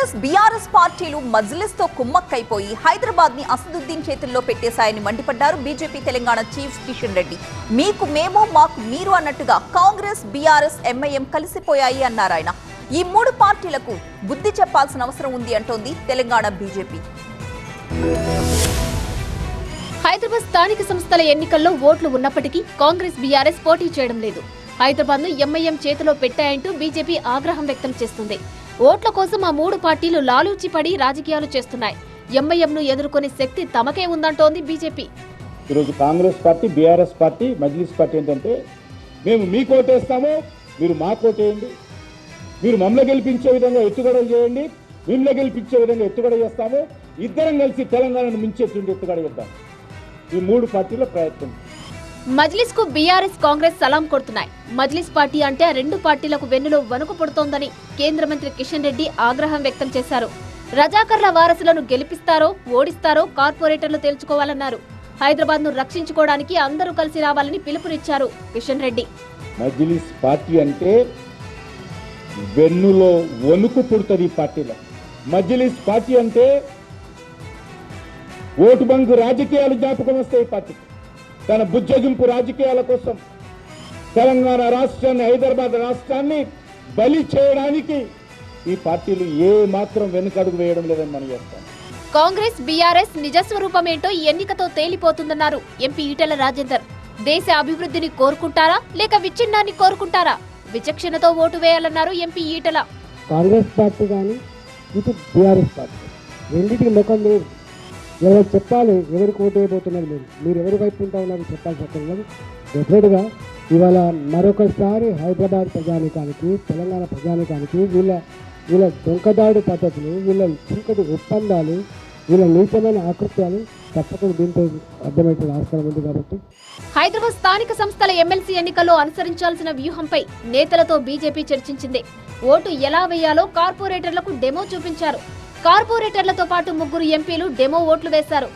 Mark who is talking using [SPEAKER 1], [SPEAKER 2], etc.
[SPEAKER 1] Congress BRS పార్టీలు మజ్లిస్ తో కుమ్మక్కైపోయి హైదరాబాద్ ని అసదుద్దీన్ చేతుల్లో పెట్టేశాయని మండిపడ్డారు బీజేపీ తెలంగాణ చీఫ్ కిషన్ రెడ్డి. మీకు మేము మాకు మీరు అన్నట్టుగా కాంగ్రెస్ బీఆర్ఎస్ ఎంఐఎం కలిసిపోయాయి అన్నారు ఆయన. ఈ మూడు పార్టీలకు బుద్ధి చెప్పాల్సిన అవసరం ఉంది అంటోంది తెలంగాణ బీజేపీ.
[SPEAKER 2] హైదరాబాద్ స్థానిక సంస్థల ఎన్నికల్లో ఓట్లు ఉన్నప్పటికీ కాంగ్రెస్ బీఆర్ఎస్ పోటీ చేయడం లేదు. హైదరాబాద్ ను ఎంఐఎం చేతిలో పెట్టాయంటూ బీజేపీ ఆగ్రహం వ్యక్తం చేస్తుంది. ఓట్ల కోసం ఆ మూడు పార్టీలు లాలూచి పడి రాజకీయాలు చేస్తున్నాయి. ఎంఐఎం ను ఎదుర్కొనే శక్తి తమకే ఉందంటోంది బీజేపీ.
[SPEAKER 3] ఈరోజు Congress party, BRS party, Majlis party ఏంటంటే మేము మీ కోటేస్తాము, మీరు మా కోటేయండి, మీరు మమ్మల్ని గెలిపించే విధంగా ఎత్తుగడలు చేయండి, మిమ్మల్ని గెలిపించే విధంగా ఎత్తుగడ చేస్తాము, ఇద్దరం కలిసి తెలంగాణను మించేటువంటి ఎత్తుగడ చేద్దాం. ఈ మూడు పార్టీల ప్రయత్నం.
[SPEAKER 2] మజ్లిస్ కు బీఆర్ఎస్ కాంగ్రెస్ సలాం కొడుతున్నాయి. మజ్లిస్ పార్టీ అంటే ఆ రెండు పార్టీలకు వెన్నులో వణుకు పుడుతోందని కేంద్ర మంత్రి కిషన్ రెడ్డి ఆగ్రహం వ్యక్తం చేశారు. రజాకర్ల వారసులను గెలిపిస్తారో ఓడిస్తారో కార్పొరేటర్లు తేల్చుకోవాలన్నారు. హైదరాబాద్ ను రక్షించుకోవడానికి అందరూ కలిసి రావాలని పిలుపునిచ్చారు కిషన్ రెడ్డి.
[SPEAKER 3] మజ్లిస్ పార్టీ అంటే వెన్నులో వణుకు పుడుతుంది ఈ పార్టీలో. మజ్లిస్ పార్టీ అంటే ఓటు బంకు రాజకీయాలు జ్ఞాపకం వస్తాయి. ఈ పార్టీకి తన బుజ్జగింపు రాజకీయాల కోసం తెలంగాణ రాష్ట్రాన్ని, హైదరాబాద్ రాష్ట్రాన్ని బలి చేయడానికి ఈ పార్టీలు ఏ మాత్రం వెనుకడుగు వేయడం లేదని మనం చెప్తాం.
[SPEAKER 2] కాంగ్రెస్ బీఆర్ఎస్ నిజస్వరూపమేంటో ఈ ఎన్నికతో తేలిపోతుందన్నారు ఎంపీ ఈటెల రాజేందర్. దేశ అభివృద్ధిని కోరుకుంటారా లేక విచ్ఛిన్నాన్ని కోరుకుంటారా? విచక్షణతో ఓటు వేయాలన్నారు ఎంపీ ఈటెల.
[SPEAKER 4] కాంగ్రెస్ పార్టీ కానీ ఇటు బీఆర్ఎస్ పార్టీ రెండింటికి ముఖం లేదు. ఎవరు చెప్పాలి, ఎవరికి ఓటు వేయబోతున్నారు, మీరు ఎవరి వైపు ఉంటా ఉన్నారు చెప్పాల్సి వస్తుంది. డెఫినెట్గా ఇవాళ మరొకసారి హైదరాబాద్ ప్రజానికానికి, తెలంగాణ ప్రజానికానికి వీళ్ళ దొంకదాడు పద్ధతులు, వీళ్ళ చింకటి ఒప్పందాలు, వీళ్ళ నీచమైన ఆకృత్యాలు తప్పకుండా దీంతో అర్థమయ్యే ఆస్కారం ఉంది. కాబట్టి
[SPEAKER 2] హైదరాబాద్ స్థానిక సంస్థల ఎమ్మెల్సీ ఎన్నికల్లో అనుసరించాల్సిన వ్యూహంపై నేతలతో బీజేపీ చర్చించింది. ఓటు ఎలా వేయాలో కార్పొరేటర్లకు డెమో చూపించారు. కార్పొరేటర్లతో పాటు ముగ్గురు ఎంపీలు డెమో ఓట్లు వేశారు.